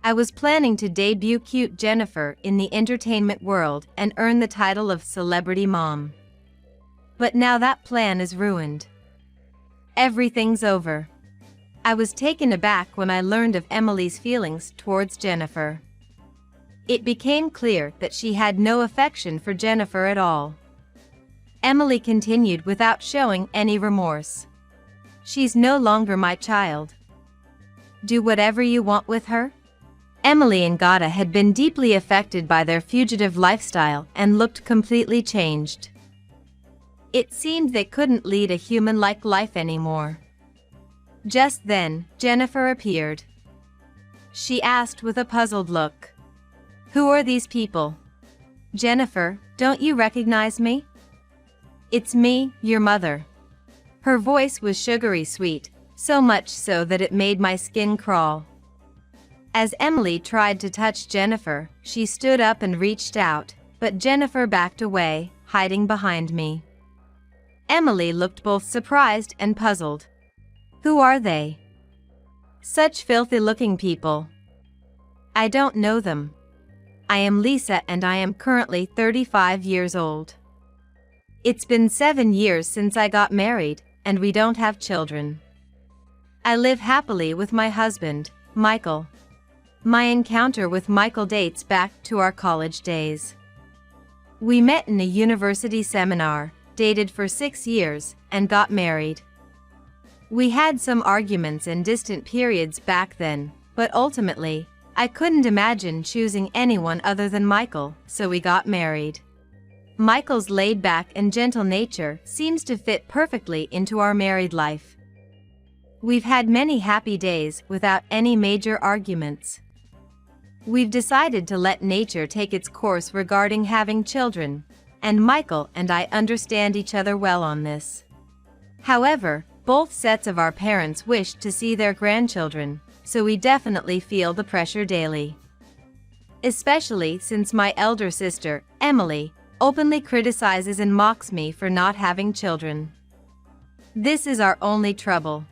I was planning to debut cute Jennifer in the entertainment world and earn the title of celebrity mom. But now that plan is ruined. Everything's over. I was taken aback when I learned of Emily's feelings towards Jennifer. It became clear that she had no affection for Jennifer at all. Emily continued without showing any remorse. She's no longer my child. Do whatever you want with her? Emily and Gada had been deeply affected by their fugitive lifestyle and looked completely changed. It seemed they couldn't lead a human-like life anymore. Just then, Jennifer appeared. She asked with a puzzled look, "Who are these people?" "Jennifer, don't you recognize me?" "It's me, your mother." Her voice was sugary sweet, so much so that it made my skin crawl. As Emily tried to touch Jennifer, she stood up and reached out, but Jennifer backed away, hiding behind me. Emily looked both surprised and puzzled. "Who are they?" "Such filthy-looking people." "I don't know them. I am Lisa and I am currently 35 years old. It's been 7 years since I got married, and we don't have children. I live happily with my husband, Michael. My encounter with Michael dates back to our college days. We met in a university seminar, dated for 6 years, and got married. We had some arguments and distant periods back then, but ultimately, I couldn't imagine choosing anyone other than Michael, so we got married. Michael's laid-back and gentle nature seems to fit perfectly into our married life. We've had many happy days without any major arguments. We've decided to let nature take its course regarding having children, and Michael and I understand each other well on this. However, both sets of our parents wish to see their grandchildren, so we definitely feel the pressure daily. Especially since my elder sister, Emily, openly criticizes and mocks me for not having children. This is our only trouble.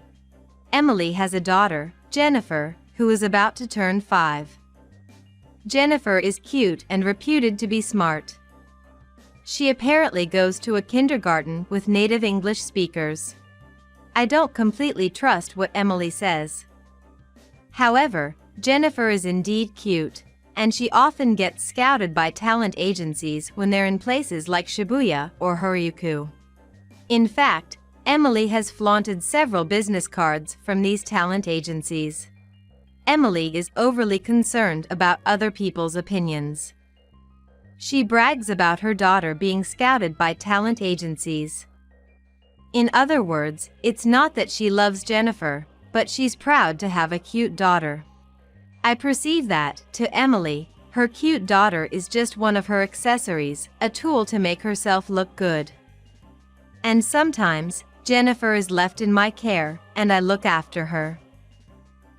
Emily has a daughter, Jennifer, who is about to turn 5. Jennifer is cute and reputed to be smart. She apparently goes to a kindergarten with native English speakers. I don't completely trust what Emily says. However, Jennifer is indeed cute, and she often gets scouted by talent agencies when they're in places like Shibuya or Harajuku. In fact, Emily has flaunted several business cards from these talent agencies. Emily is overly concerned about other people's opinions. She brags about her daughter being scouted by talent agencies. In other words, it's not that she loves Jennifer, but she's proud to have a cute daughter. I perceive that, to Emily, her cute daughter is just one of her accessories, a tool to make herself look good. And sometimes, Jennifer is left in my care, and I look after her.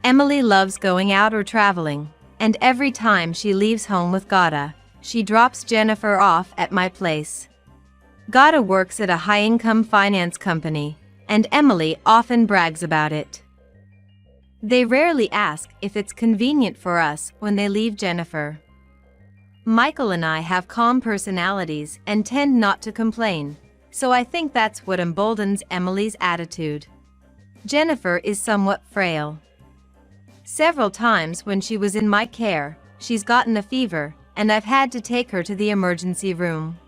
Emily loves going out or traveling, and every time she leaves home with Gada, she drops Jennifer off at my place. Gada works at a high-income finance company, and Emily often brags about it. They rarely ask if it's convenient for us when they leave Jennifer. Michael and I have calm personalities and tend not to complain, so I think that's what emboldens Emily's attitude. Jennifer is somewhat frail. Several times when she was in my care, she's gotten a fever, and I've had to take her to the emergency room.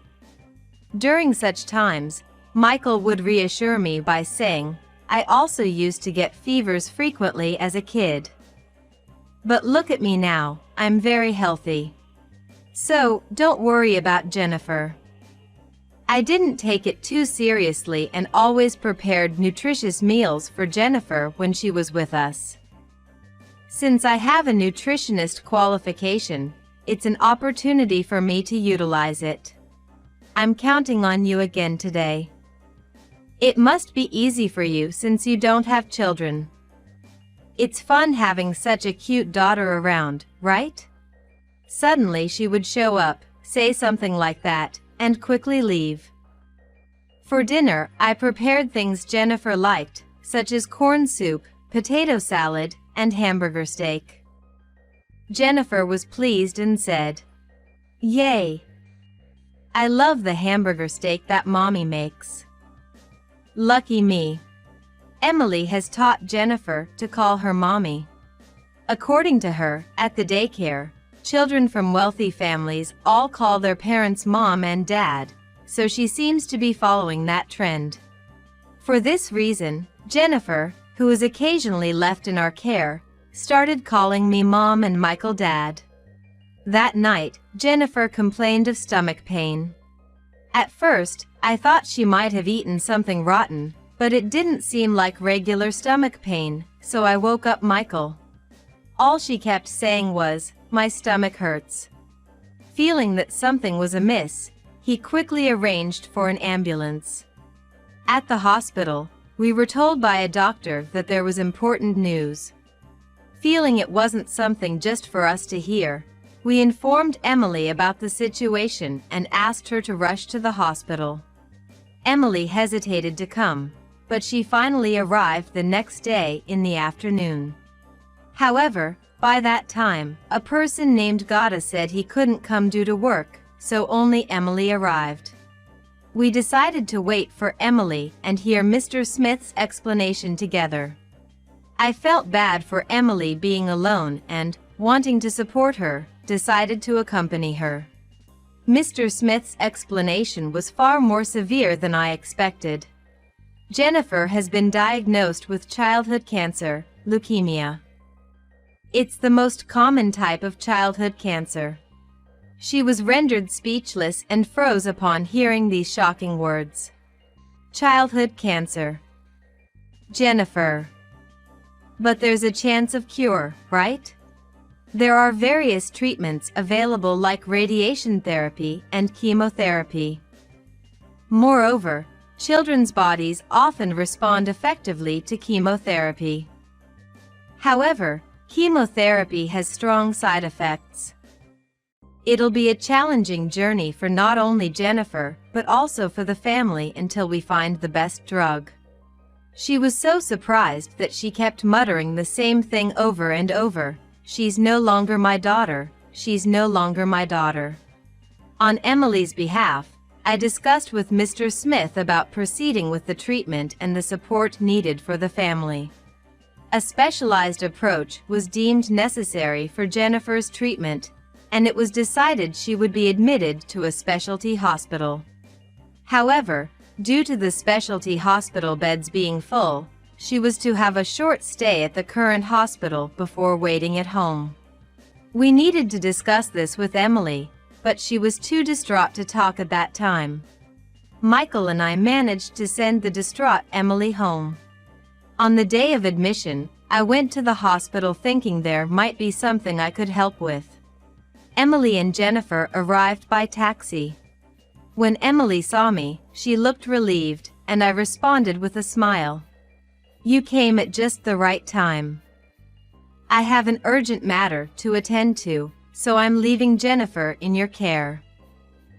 During such times, Michael would reassure me by saying, "I also used to get fevers frequently as a kid. But look at me now, I'm very healthy. So, don't worry about Jennifer." I didn't take it too seriously and always prepared nutritious meals for Jennifer when she was with us. Since I have a nutritionist qualification, it's an opportunity for me to utilize it. I'm counting on you again today. It must be easy for you since you don't have children. It's fun having such a cute daughter around, right? Suddenly she would show up, say something like that, and quickly leave. For dinner, I prepared things Jennifer liked, such as corn soup, potato salad, and hamburger steak. Jennifer was pleased and said, "Yay! I love the hamburger steak that Mommy makes." Lucky me. Emily has taught Jennifer to call her Mommy. According to her, at the daycare, children from wealthy families all call their parents Mom and Dad, so she seems to be following that trend. For this reason, Jennifer, who is occasionally left in our care, started calling me Mom and Michael Dad. That night, Jennifer complained of stomach pain. At first, I thought she might have eaten something rotten, but it didn't seem like regular stomach pain, so I woke up Michael. All she kept saying was, "My stomach hurts." Feeling that something was amiss, he quickly arranged for an ambulance. At the hospital, we were told by a doctor that there was important news. Feeling it wasn't something just for us to hear, we informed Emily about the situation and asked her to rush to the hospital. Emily hesitated to come, but she finally arrived the next day in the afternoon. However, by that time, a person named Gada said he couldn't come due to work, so only Emily arrived. We decided to wait for Emily and hear Mr. Smith's explanation together. I felt bad for Emily being alone and, wanting to support her, decided to accompany her. Mr. Smith's explanation was far more severe than I expected. Jennifer has been diagnosed with childhood cancer, leukemia. It's the most common type of childhood cancer. She was rendered speechless and froze upon hearing these shocking words. Childhood cancer. Jennifer. But there's a chance of cure, right? There are various treatments available like radiation therapy and chemotherapy. Moreover, children's bodies often respond effectively to chemotherapy. However, chemotherapy has strong side effects. It'll be a challenging journey for not only Jennifer, but also for the family until we find the best drug. She was so surprised that she kept muttering the same thing over and over. "She's no longer my daughter, she's no longer my daughter." On Emily's behalf, I discussed with Mr. Smith about proceeding with the treatment and the support needed for the family. A specialized approach was deemed necessary for Jennifer's treatment, and it was decided she would be admitted to a specialty hospital. However, due to the specialty hospital beds being full, she was to have a short stay at the current hospital before waiting at home. We needed to discuss this with Emily, but she was too distraught to talk at that time. Michael and I managed to send the distraught Emily home. On the day of admission, I went to the hospital thinking there might be something I could help with. Emily and Jennifer arrived by taxi. When Emily saw me, she looked relieved, and I responded with a smile. "You came at just the right time. I have an urgent matter to attend to, so I'm leaving Jennifer in your care."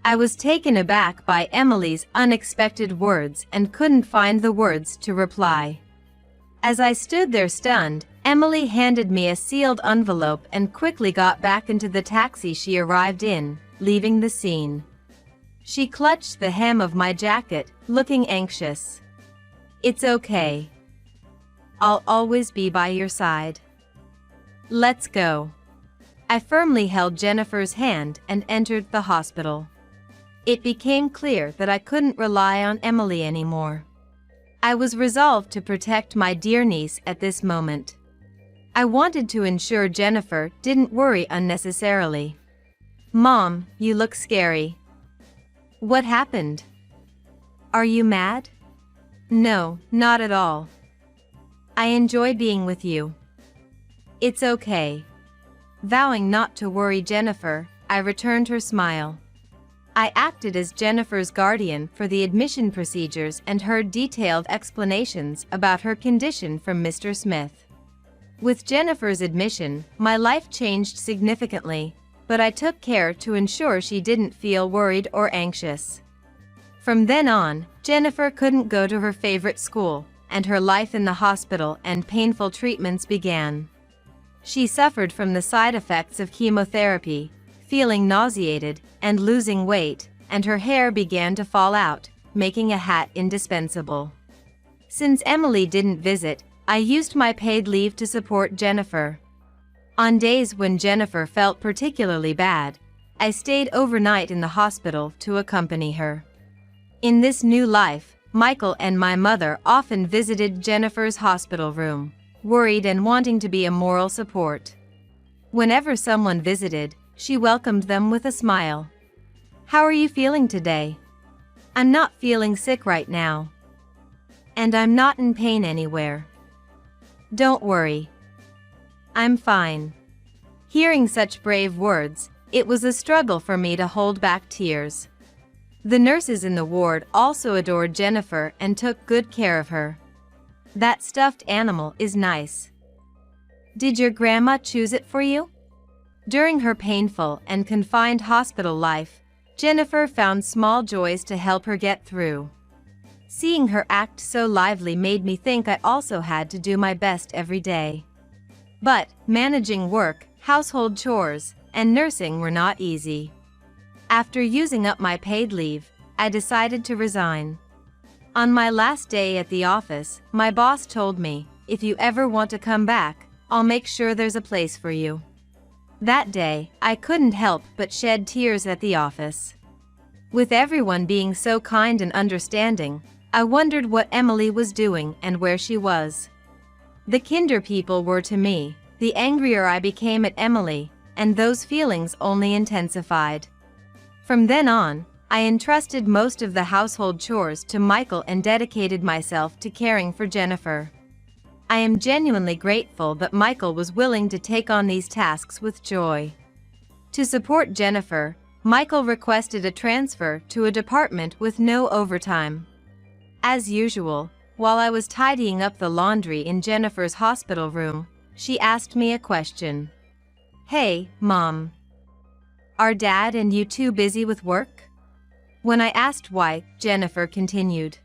I was taken aback by Emily's unexpected words and couldn't find the words to reply. As I stood there stunned, Emily handed me a sealed envelope and quickly got back into the taxi she arrived in, leaving the scene. She clutched the hem of my jacket, looking anxious. "It's okay. I'll always be by your side. Let's go." I firmly held Jennifer's hand and entered the hospital. It became clear that I couldn't rely on Emily anymore. I was resolved to protect my dear niece at this moment. I wanted to ensure Jennifer didn't worry unnecessarily. "Mom, you look scary." "What happened? Are you mad?" "No, not at all. I enjoy being with you." "It's okay." Vowing not to worry Jennifer, I returned her smile. I acted as Jennifer's guardian for the admission procedures and heard detailed explanations about her condition from Mr. Smith. With Jennifer's admission, my life changed significantly, but I took care to ensure she didn't feel worried or anxious. From then on, Jennifer couldn't go to her favorite school, and her life in the hospital and painful treatments began. She suffered from the side effects of chemotherapy, feeling nauseated and losing weight, and her hair began to fall out, making a hat indispensable. Since Emily didn't visit, I used my paid leave to support Jennifer. On days when Jennifer felt particularly bad, I stayed overnight in the hospital to accompany her. In this new life, Michael and my mother often visited Jennifer's hospital room, worried and wanting to be a moral support. Whenever someone visited, she welcomed them with a smile. "How are you feeling today?" "I'm not feeling sick right now. And I'm not in pain anywhere." "Don't worry. I'm fine." Hearing such brave words, it was a struggle for me to hold back tears. The nurses in the ward also adored Jennifer and took good care of her. "That stuffed animal is nice. Did your grandma choose it for you?" During her painful and confined hospital life, Jennifer found small joys to help her get through. Seeing her act so lively made me think I also had to do my best every day. But managing work, household chores, and nursing were not easy. After using up my paid leave, I decided to resign. On my last day at the office, my boss told me, "If you ever want to come back, I'll make sure there's a place for you." That day, I couldn't help but shed tears at the office. With everyone being so kind and understanding, I wondered what Emily was doing and where she was. The kinder people were to me, the angrier I became at Emily, and those feelings only intensified. From then on, I entrusted most of the household chores to Michael and dedicated myself to caring for Jennifer. I am genuinely grateful that Michael was willing to take on these tasks with joy. To support Jennifer, Michael requested a transfer to a department with no overtime. As usual, while I was tidying up the laundry in Jennifer's hospital room, she asked me a question. "Hey, Mom. Are Dad and you too busy with work?" When I asked why, Jennifer continued,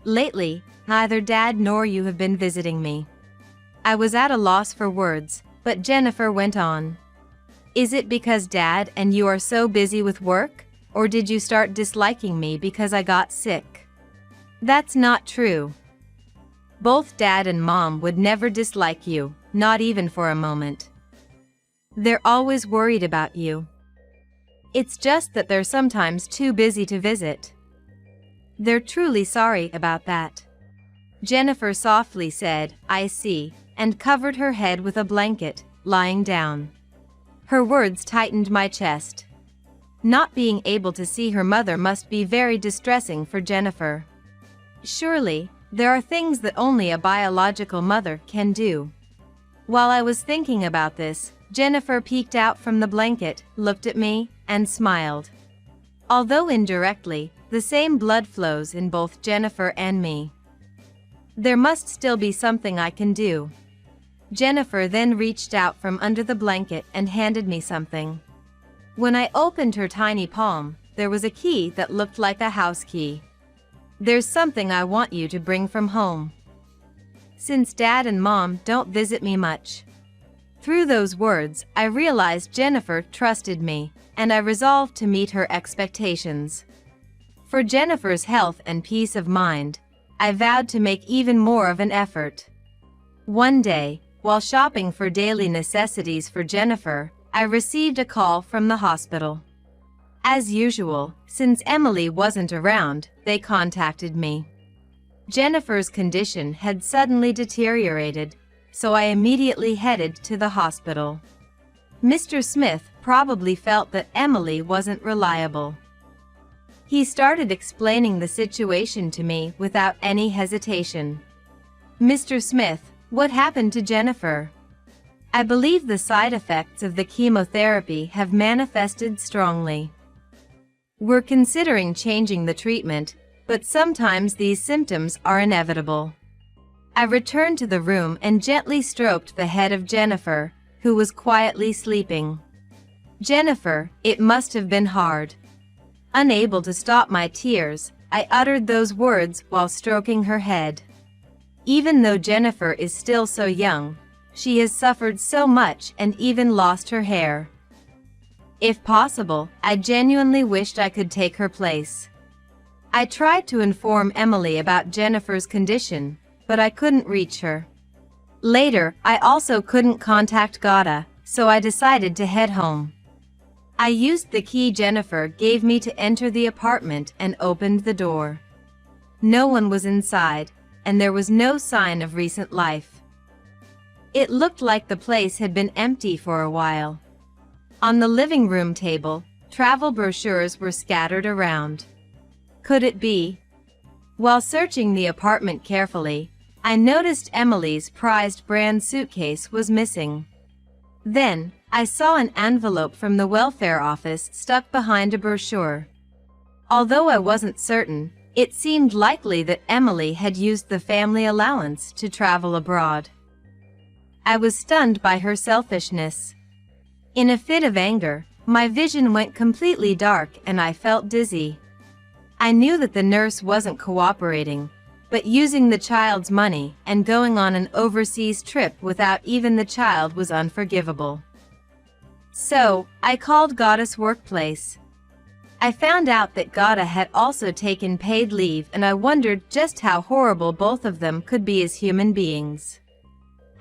"Lately, neither Dad nor you have been visiting me." I was at a loss for words, but Jennifer went on. "Is it because Dad and you are so busy with work, or did you start disliking me because I got sick?" "That's not true. Both Dad and Mom would never dislike you, not even for a moment. They're always worried about you. It's just that they're sometimes too busy to visit. They're truly sorry about that." Jennifer softly said, "I see," and covered her head with a blanket, lying down. Her words tightened my chest. Not being able to see her mother must be very distressing for Jennifer. Surely, there are things that only a biological mother can do. While I was thinking about this, Jennifer peeked out from the blanket, looked at me, and smiled. Although indirectly, the same blood flows in both Jennifer and me. There must still be something I can do. Jennifer then reached out from under the blanket and handed me something. When I opened her tiny palm, there was a key that looked like a house key. "There's something I want you to bring from home. Since Dad and Mom don't visit me much." Through those words, I realized Jennifer trusted me, and I resolved to meet her expectations. For Jennifer's health and peace of mind, I vowed to make even more of an effort. One day, while shopping for daily necessities for Jennifer, I received a call from the hospital. As usual, since Emily wasn't around, they contacted me. Jennifer's condition had suddenly deteriorated, so I immediately headed to the hospital. Mr. Smith probably felt that Emily wasn't reliable. He started explaining the situation to me without any hesitation. "Mr. Smith, what happened to Jennifer? I believe the side effects of the chemotherapy have manifested strongly. We're considering changing the treatment, but sometimes these symptoms are inevitable." I returned to the room and gently stroked the head of Jennifer, who was quietly sleeping. "Jennifer, it must have been hard." Unable to stop my tears, I uttered those words while stroking her head. Even though Jennifer is still so young, She has suffered so much and even lost her hair. If possible, I genuinely wished I could take her place. I tried to inform Emily about Jennifer's condition, but I couldn't reach her. Later, I also couldn't contact Gada, so I decided to head home. I used the key Jennifer gave me to enter the apartment and opened the door. No one was inside, and there was no sign of recent life. It looked like the place had been empty for a while. On the living room table, travel brochures were scattered around. Could it be? While searching the apartment carefully, I noticed Emily's prized brand suitcase was missing. Then, I saw an envelope from the welfare office stuck behind a brochure. Although I wasn't certain, it seemed likely that Emily had used the family allowance to travel abroad. I was stunned by her selfishness. In a fit of anger, my vision went completely dark and I felt dizzy. I knew that the nurse wasn't cooperating, but using the child's money and going on an overseas trip without even the child was unforgivable. So, I called Gada's workplace. I found out that Gada had also taken paid leave and I wondered just how horrible both of them could be as human beings.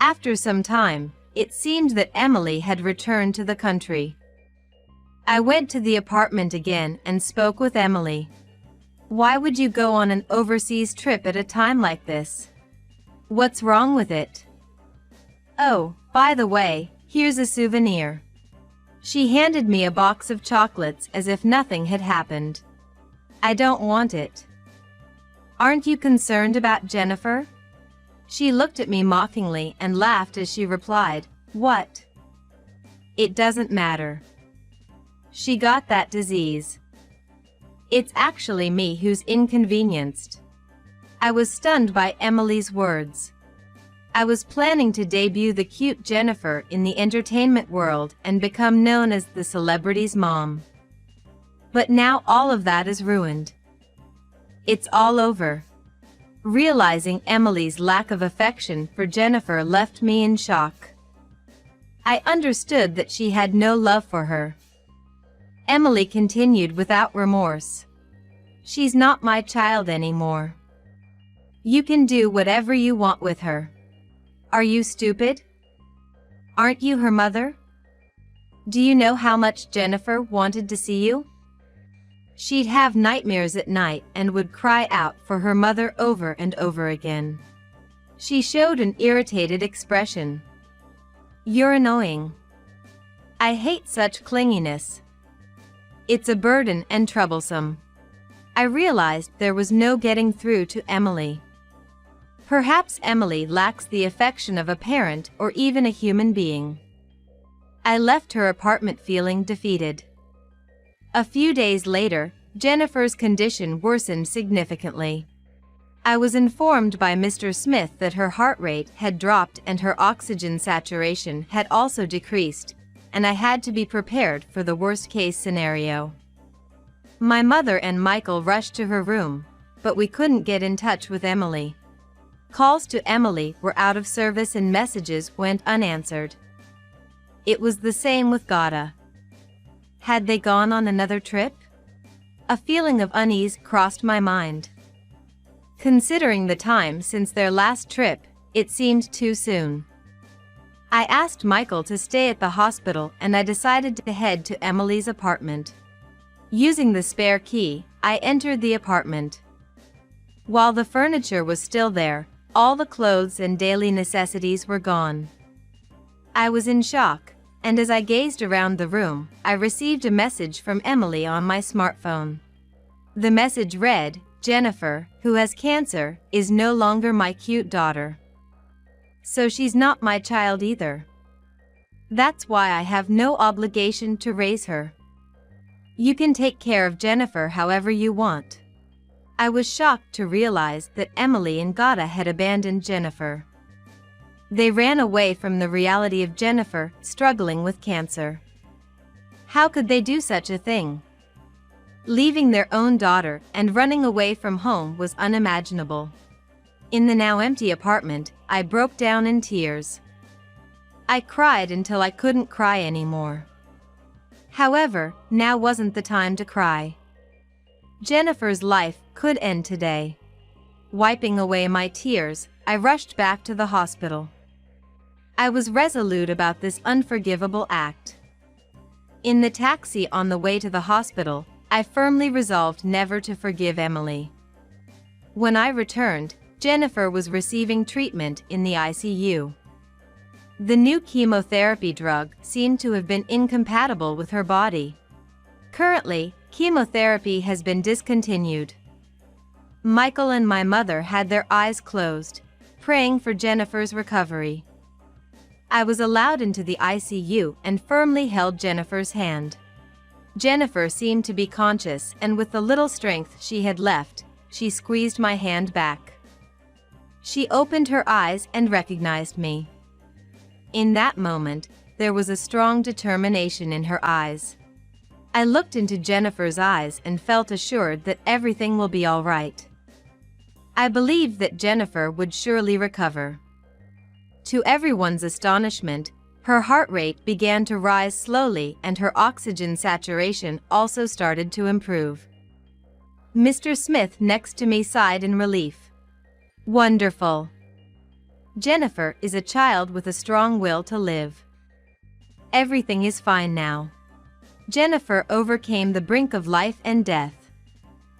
After some time, it seemed that Emily had returned to the country. I went to the apartment again and spoke with Emily. Why would you go on an overseas trip at a time like this? What's wrong with it? Oh, by the way, here's a souvenir. She handed me a box of chocolates as if nothing had happened. I don't want it. Aren't you concerned about Jennifer? She looked at me mockingly and laughed as she replied, What? It doesn't matter. She got that disease. It's actually me who's inconvenienced. I was stunned by Emily's words. I was planning to debut the cute Jennifer in the entertainment world and become known as the celebrity's mom. But now all of that is ruined. It's all over. Realizing Emily's lack of affection for Jennifer left me in shock. I understood that she had no love for her. Emily continued without remorse. She's not my child anymore. You can do whatever you want with her. Are you stupid? Aren't you her mother? Do you know how much Jennifer wanted to see you? She'd have nightmares at night and would cry out for her mother over and over again. She showed an irritated expression. You're annoying. I hate such clinginess. It's a burden and troublesome. I realized there was no getting through to Emily. Perhaps Emily lacks the affection of a parent or even a human being. I left her apartment feeling defeated. A few days later, Jennifer's condition worsened significantly. I was informed by Mr. Smith that her heart rate had dropped and her oxygen saturation had also decreased, and I had to be prepared for the worst-case scenario. My mother and Michael rushed to her room, but we couldn't get in touch with Emily. Calls to Emily were out of service and messages went unanswered. It was the same with Gada. Had they gone on another trip? A feeling of unease crossed my mind. Considering the time since their last trip, it seemed too soon. I asked Michael to stay at the hospital and I decided to head to Emily's apartment. Using the spare key, I entered the apartment. While the furniture was still there, all the clothes and daily necessities were gone. I was in shock, and as I gazed around the room, I received a message from Emily on my smartphone. The message read, Jennifer, who has cancer, is no longer my cute daughter. So she's not my child either. That's why I have no obligation to raise her. You can take care of Jennifer however you want. I was shocked to realize that Emily and Gada had abandoned Jennifer. They ran away from the reality of Jennifer struggling with cancer. How could they do such a thing? Leaving their own daughter and running away from home was unimaginable. In the now empty apartment, I broke down in tears. I cried until I couldn't cry anymore. However, now wasn't the time to cry. Jennifer's life could end today. Wiping away my tears, I rushed back to the hospital. I was resolute about this unforgivable act. In the taxi on the way to the hospital, I firmly resolved never to forgive Emily. When I returned, Jennifer was receiving treatment in the ICU. The new chemotherapy drug seemed to have been incompatible with her body. Currently, chemotherapy has been discontinued. Michael and my mother had their eyes closed, praying for Jennifer's recovery. I was allowed into the ICU and firmly held Jennifer's hand. Jennifer seemed to be conscious, and with the little strength she had left, she squeezed my hand back. She opened her eyes and recognized me. In that moment, there was a strong determination in her eyes. I looked into Jennifer's eyes and felt assured that everything will be all right. I believed that Jennifer would surely recover. To everyone's astonishment, her heart rate began to rise slowly and her oxygen saturation also started to improve. Mr. Smith next to me sighed in relief. Wonderful. Jennifer is a child with a strong will to live. Everything is fine now. Jennifer overcame the brink of life and death.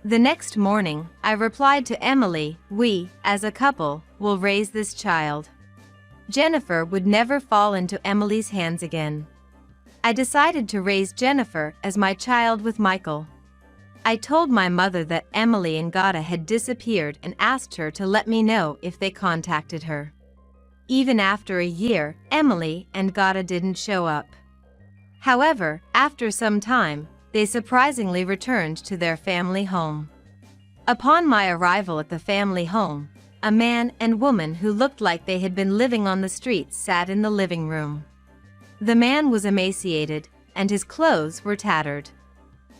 The next morning, I replied to Emily, "We, as a couple, will raise this child." Jennifer would never fall into Emily's hands again. I decided to raise Jennifer as my child with Michael. I told my mother that Emily and Gata had disappeared and asked her to let me know if they contacted her. Even after a year, Emily and Gata didn't show up. However, after some time, they surprisingly returned to their family home. Upon my arrival at the family home, a man and woman who looked like they had been living on the streets sat in the living room. The man was emaciated, and his clothes were tattered.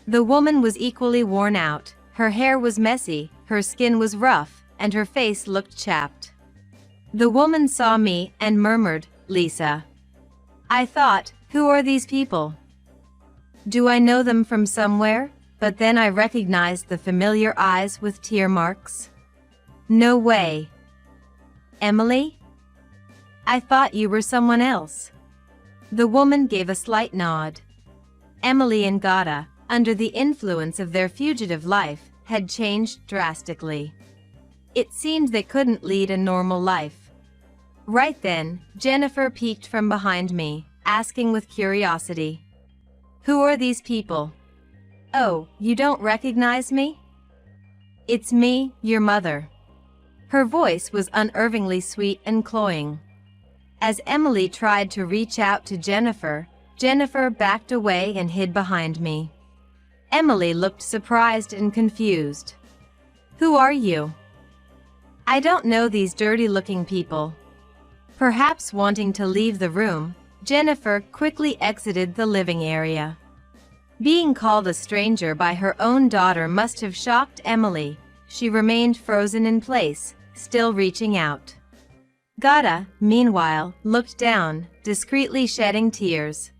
The woman was equally worn out, her hair was messy, her skin was rough, and her face looked chapped. The woman saw me and murmured, "Lisa." I thought, who are these people? Do I know them from somewhere? But then I recognized the familiar eyes with tear marks. No way. Emily? I thought you were someone else. The woman gave a slight nod. Emily and Gata, under the influence of their fugitive life, had changed drastically. It seemed they couldn't lead a normal life. Right then, Jennifer peeked from behind me, asking with curiosity, "Who are these people? Oh, you don't recognize me? It's me, your mother." Her voice was unervingly sweet and cloying. As Emily tried to reach out to Jennifer, Jennifer backed away and hid behind me. Emily looked surprised and confused. "Who are you?" "I don't know these dirty-looking people." Perhaps wanting to leave the room, Jennifer quickly exited the living area. Being called a stranger by her own daughter must have shocked Emily. She remained frozen in place, still reaching out. Gata, meanwhile, looked down, discreetly shedding tears.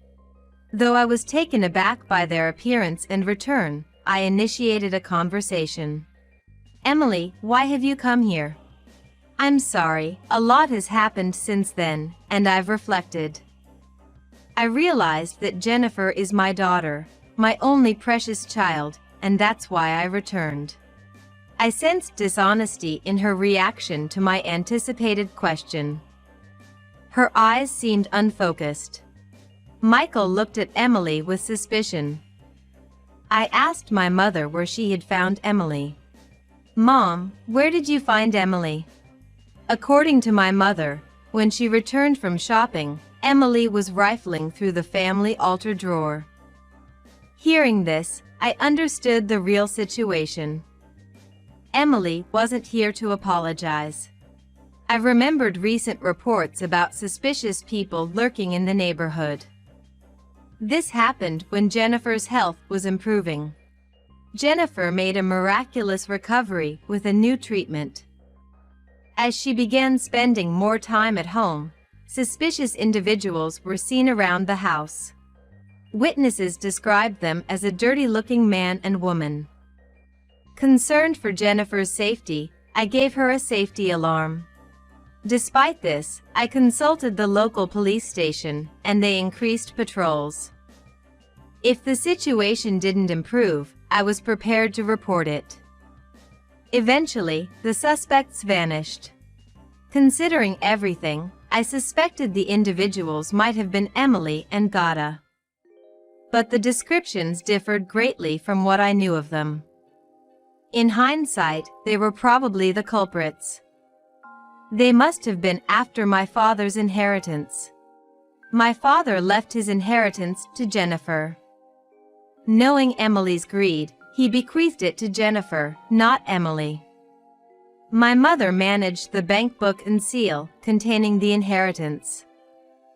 Though I was taken aback by their appearance and return, I initiated a conversation. "Emily, why have you come here?" "I'm sorry, a lot has happened since then, and I've reflected. I realized that Jennifer is my daughter, my only precious child, and that's why I returned." I sensed dishonesty in her reaction to my anticipated question. Her eyes seemed unfocused. Michael looked at Emily with suspicion. I asked my mother where she had found Emily. "Mom, where did you find Emily?" According to my mother, when she returned from shopping, Emily was rifling through the family altar drawer. Hearing this, I understood the real situation. Emily wasn't here to apologize. I remembered recent reports about suspicious people lurking in the neighborhood. This happened when Jennifer's health was improving. Jennifer made a miraculous recovery with a new treatment. As she began spending more time at home, suspicious individuals were seen around the house. Witnesses described them as a dirty-looking man and woman. Concerned for Jennifer's safety, I gave her a safety alarm. Despite this, I consulted the local police station, and they increased patrols. If the situation didn't improve, I was prepared to report it. Eventually, the suspects vanished. Considering everything, I suspected the individuals might have been Emily and Gada. But the descriptions differed greatly from what I knew of them. In hindsight, they were probably the culprits. They must have been after my father's inheritance. My father left his inheritance to Jennifer. Knowing Emily's greed, he bequeathed it to Jennifer, not Emily. My mother managed the bank book and seal containing the inheritance.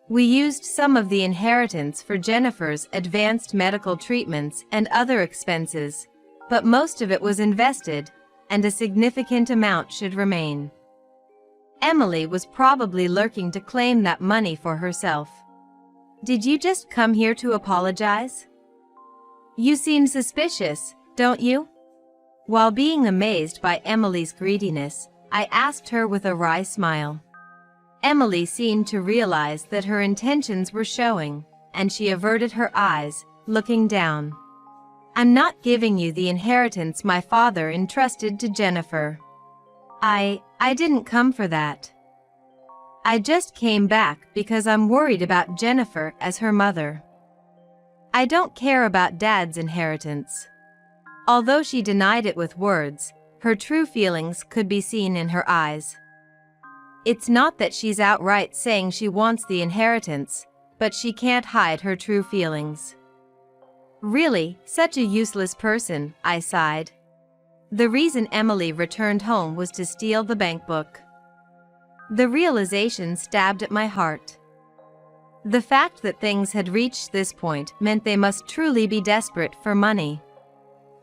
We used some of the inheritance for Jennifer's advanced medical treatments and other expenses, but most of it was invested, and a significant amount should remain. Emily was probably lurking to claim that money for herself. Did you just come here to apologize? You seem suspicious, don't you? While being amazed by Emily's greediness, I asked her with a wry smile. Emily seemed to realize that her intentions were showing, and she averted her eyes, looking down. I'm not giving you the inheritance my father entrusted to Jennifer. I didn't come for that. I just came back because I'm worried about Jennifer as her mother. I don't care about Dad's inheritance. Although she denied it with words, her true feelings could be seen in her eyes. It's not that she's outright saying she wants the inheritance, but she can't hide her true feelings. Really, such a useless person, I sighed. The reason Emily returned home was to steal the bank book. The realization stabbed at my heart. The fact that things had reached this point meant they must truly be desperate for money.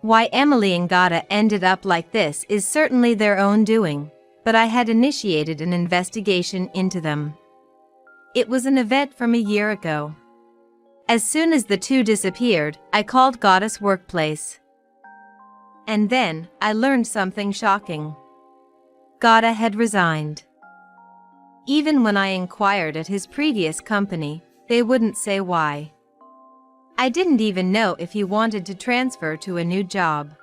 Why Emily and Gada ended up like this is certainly their own doing, but I had initiated an investigation into them. It was an event from a year ago. As soon as the two disappeared, I called Gada's workplace. And then, I learned something shocking. Gada had resigned. Even when I inquired at his previous company, they wouldn't say why. I didn't even know if he wanted to transfer to a new job.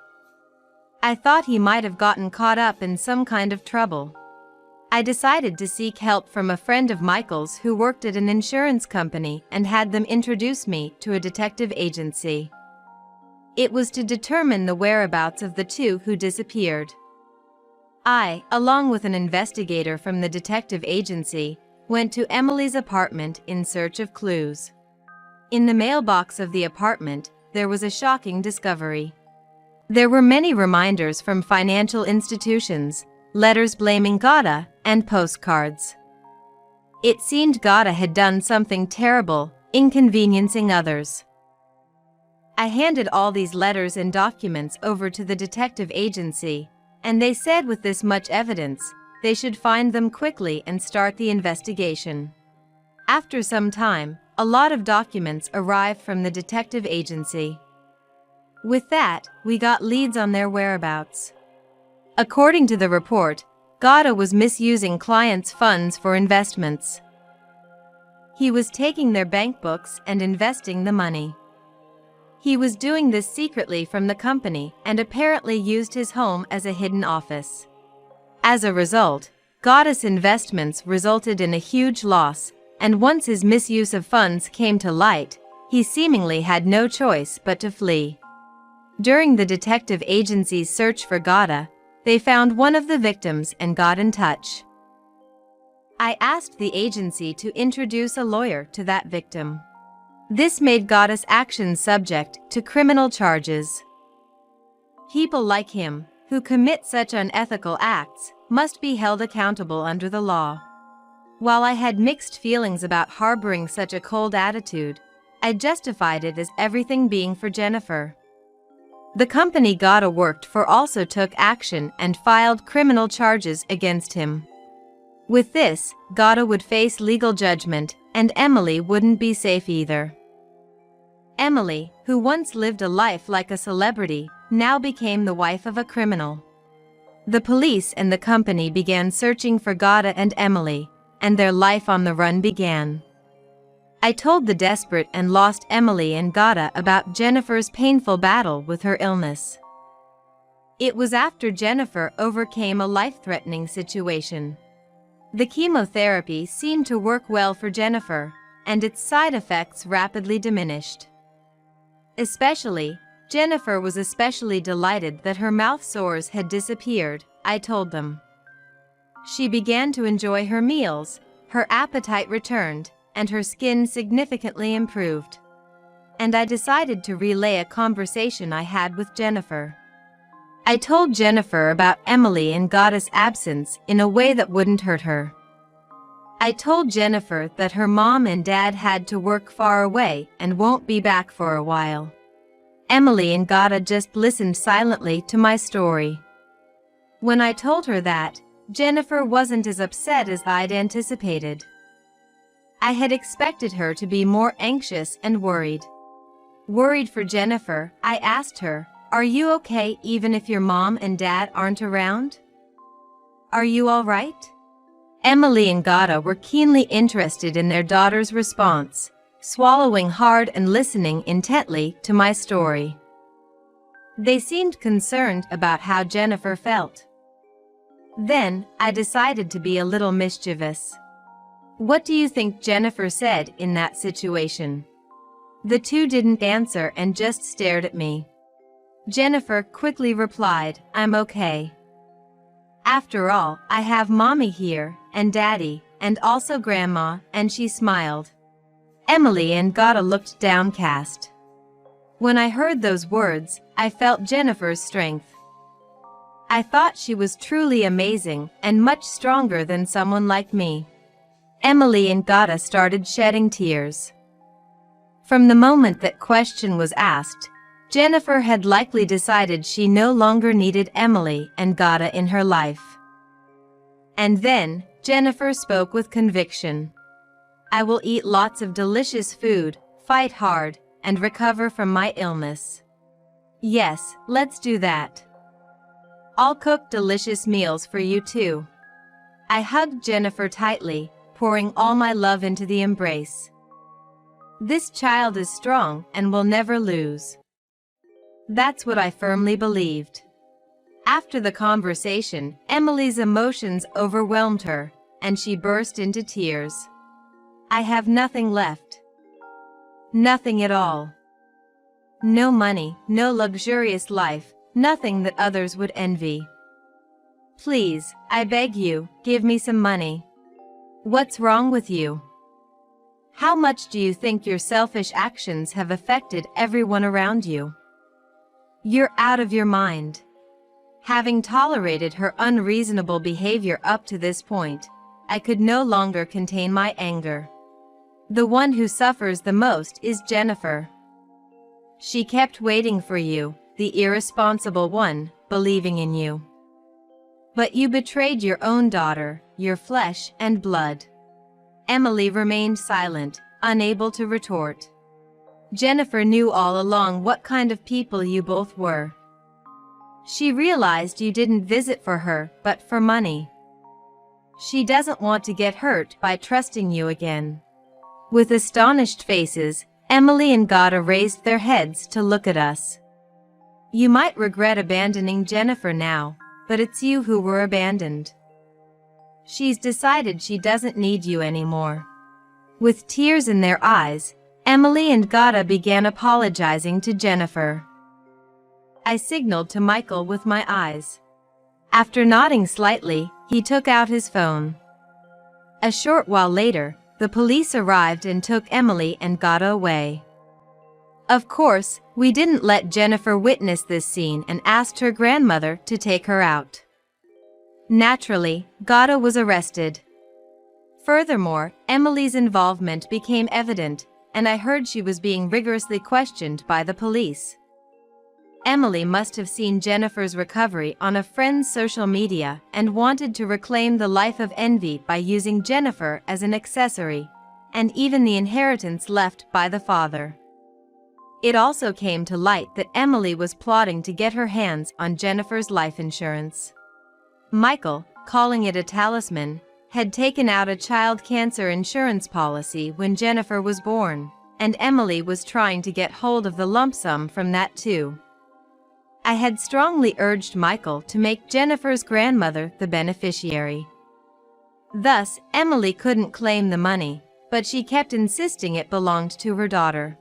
I thought he might have gotten caught up in some kind of trouble. I decided to seek help from a friend of Michael's who worked at an insurance company and had them introduce me to a detective agency. It was to determine the whereabouts of the two who disappeared. I, along with an investigator from the detective agency, went to Emily's apartment in search of clues. In the mailbox of the apartment, there was a shocking discovery. There were many reminders from financial institutions, letters blaming Gada, and postcards. It seemed Gada had done something terrible, inconveniencing others. I handed all these letters and documents over to the detective agency, and they said with this much evidence, they should find them quickly and start the investigation. After some time, a lot of documents arrived from the detective agency. With that, we got leads on their whereabouts. According to the report, Gada was misusing clients' funds for investments. He was taking their bank books and investing the money. He was doing this secretly from the company and apparently used his home as a hidden office. As a result, Gada's investments resulted in a huge loss, and once his misuse of funds came to light, he seemingly had no choice but to flee. During the detective agency's search for Gada, they found one of the victims and got in touch. I asked the agency to introduce a lawyer to that victim. This made Gada's actions subject to criminal charges. People like him, who commit such unethical acts, must be held accountable under the law. While I had mixed feelings about harboring such a cold attitude, I justified it as everything being for Jennifer. The company Gada worked for also took action and filed criminal charges against him. With this, Gada would face legal judgment, and Emily wouldn't be safe either. Emily, who once lived a life like a celebrity, now became the wife of a criminal. The police and the company began searching for Gada and Emily, and their life on the run began. I told the desperate and lost Emily and Gada about Jennifer's painful battle with her illness. It was after Jennifer overcame a life-threatening situation. The chemotherapy seemed to work well for Jennifer, and its side effects rapidly diminished. Jennifer was especially delighted that her mouth sores had disappeared, I told them. She began to enjoy her meals, her appetite returned, and her skin significantly improved. And I decided to relay a conversation I had with Jennifer. I told Jennifer about Emily and Gada's absence in a way that wouldn't hurt her. I told Jennifer that her mom and dad had to work far away and won't be back for a while. Emily and Gada just listened silently to my story. When I told her that, Jennifer wasn't as upset as I'd anticipated. I had expected her to be more anxious and worried. Worried for Jennifer, I asked her, "Are you okay even if your mom and dad aren't around? Are you all right?" Emily and Gada were keenly interested in their daughter's response, swallowing hard and listening intently to my story. They seemed concerned about how Jennifer felt. Then, I decided to be a little mischievous. "What do you think Jennifer said in that situation?" The two didn't answer and just stared at me. Jennifer quickly replied, "I'm okay. After all, I have mommy here, and daddy, and also grandma," and she smiled. Emily and Gada looked downcast. When I heard those words, I felt Jennifer's strength. I thought she was truly amazing and much stronger than someone like me. Emily and Gada started shedding tears. From the moment that question was asked, Jennifer had likely decided she no longer needed Emily and Gada in her life. And then, Jennifer spoke with conviction. "I will eat lots of delicious food, fight hard, and recover from my illness. Yes, let's do that. I'll cook delicious meals for you too." I hugged Jennifer tightly, pouring all my love into the embrace. This child is strong and will never lose. That's what I firmly believed. After the conversation, Emily's emotions overwhelmed her, and she burst into tears. "I have nothing left. Nothing at all. No money, no luxurious life, nothing that others would envy. Please, I beg you, give me some money. What's wrong with you? How much do you think your selfish actions have affected everyone around you? You're out of your mind." Having tolerated her unreasonable behavior up to this point, I could no longer contain my anger. The one who suffers the most is Jennifer. She kept waiting for you, the irresponsible one, believing in you. But you betrayed your own daughter, your flesh and blood. Emily remained silent, unable to retort. Jennifer knew all along what kind of people you both were. She realized you didn't visit for her, but for money. She doesn't want to get hurt by trusting you again. With astonished faces, Emily and Gada raised their heads to look at us. "You might regret abandoning Jennifer now, but it's you who were abandoned. She's decided she doesn't need you anymore." With tears in their eyes, Emily and Gada began apologizing to Jennifer. I signaled to Michael with my eyes. After nodding slightly, he took out his phone. A short while later, the police arrived and took Emily and Gada away. Of course, we didn't let Jennifer witness this scene and asked her grandmother to take her out. Naturally, Gada was arrested. Furthermore, Emily's involvement became evident, and I heard she was being rigorously questioned by the police. Emily must have seen Jennifer's recovery on a friend's social media and wanted to reclaim the life of envy by using Jennifer as an accessory, and even the inheritance left by the father. It also came to light that Emily was plotting to get her hands on Jennifer's life insurance. Michael, calling it a talisman, had taken out a child cancer insurance policy when Jennifer was born, and Emily was trying to get hold of the lump sum from that too. I had strongly urged Michael to make Jennifer's grandmother the beneficiary. Thus, Emily couldn't claim the money, but she kept insisting it belonged to her daughter.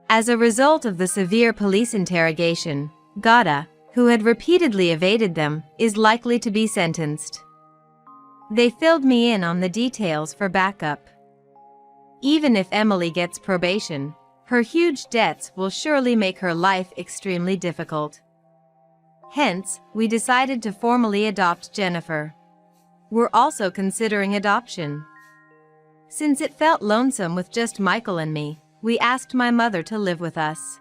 As a result of the severe police interrogation, Gada, who had repeatedly evaded them, is likely to be sentenced. They filled me in on the details for backup. Even if Emily gets probation, her huge debts will surely make her life extremely difficult. Hence, we decided to formally adopt Jennifer. We're also considering adoption. Since it felt lonesome with just Michael and me, we asked my mother to live with us.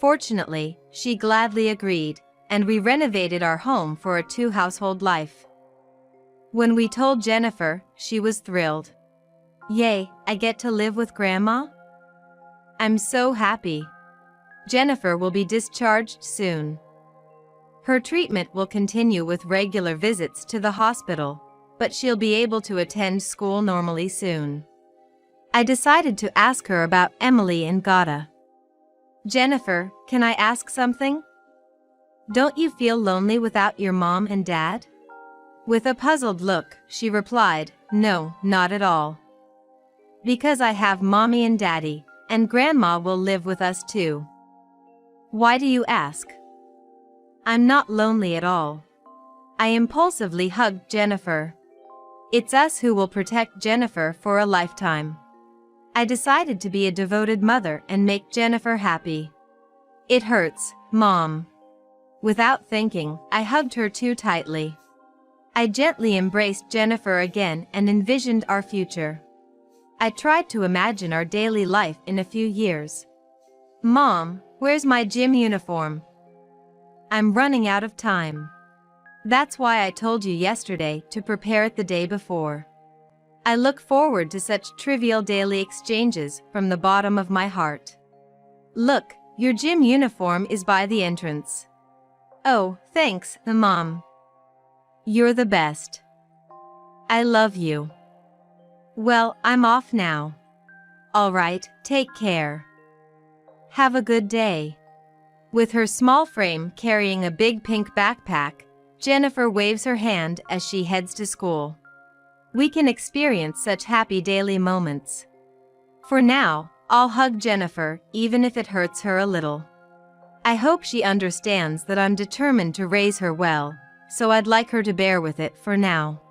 Fortunately, she gladly agreed, and we renovated our home for a two-household life. When we told Jennifer, she was thrilled. "Yay, I get to live with Grandma? I'm so happy." Jennifer will be discharged soon. Her treatment will continue with regular visits to the hospital, but she'll be able to attend school normally soon. I decided to ask her about Emily and Gada. "Jennifer, can I ask something? Don't you feel lonely without your mom and dad?" With a puzzled look, she replied, "No, not at all. Because I have mommy and daddy, and grandma will live with us too." "Why do you ask?" "I'm not lonely at all." I impulsively hugged Jennifer. It's us who will protect Jennifer for a lifetime. I decided to be a devoted mother and make Jennifer happy. "It hurts, Mom." Without thinking, I hugged her too tightly. I gently embraced Jennifer again and envisioned our future. I tried to imagine our daily life in a few years. "Mom, where's my gym uniform? I'm running out of time." That's why I told you yesterday to prepare it the day before. I look forward to such trivial daily exchanges from the bottom of my heart. "Look, your gym uniform is by the entrance." "Oh, thanks, Mom. You're the best. I love you." "Well, I'm off now." "All right, take care. Have a good day." With her small frame carrying a big pink backpack, Jennifer waves her hand as she heads to school. We can experience such happy daily moments. For now, I'll hug Jennifer, even if it hurts her a little. I hope she understands that I'm determined to raise her well, so I'd like her to bear with it for now.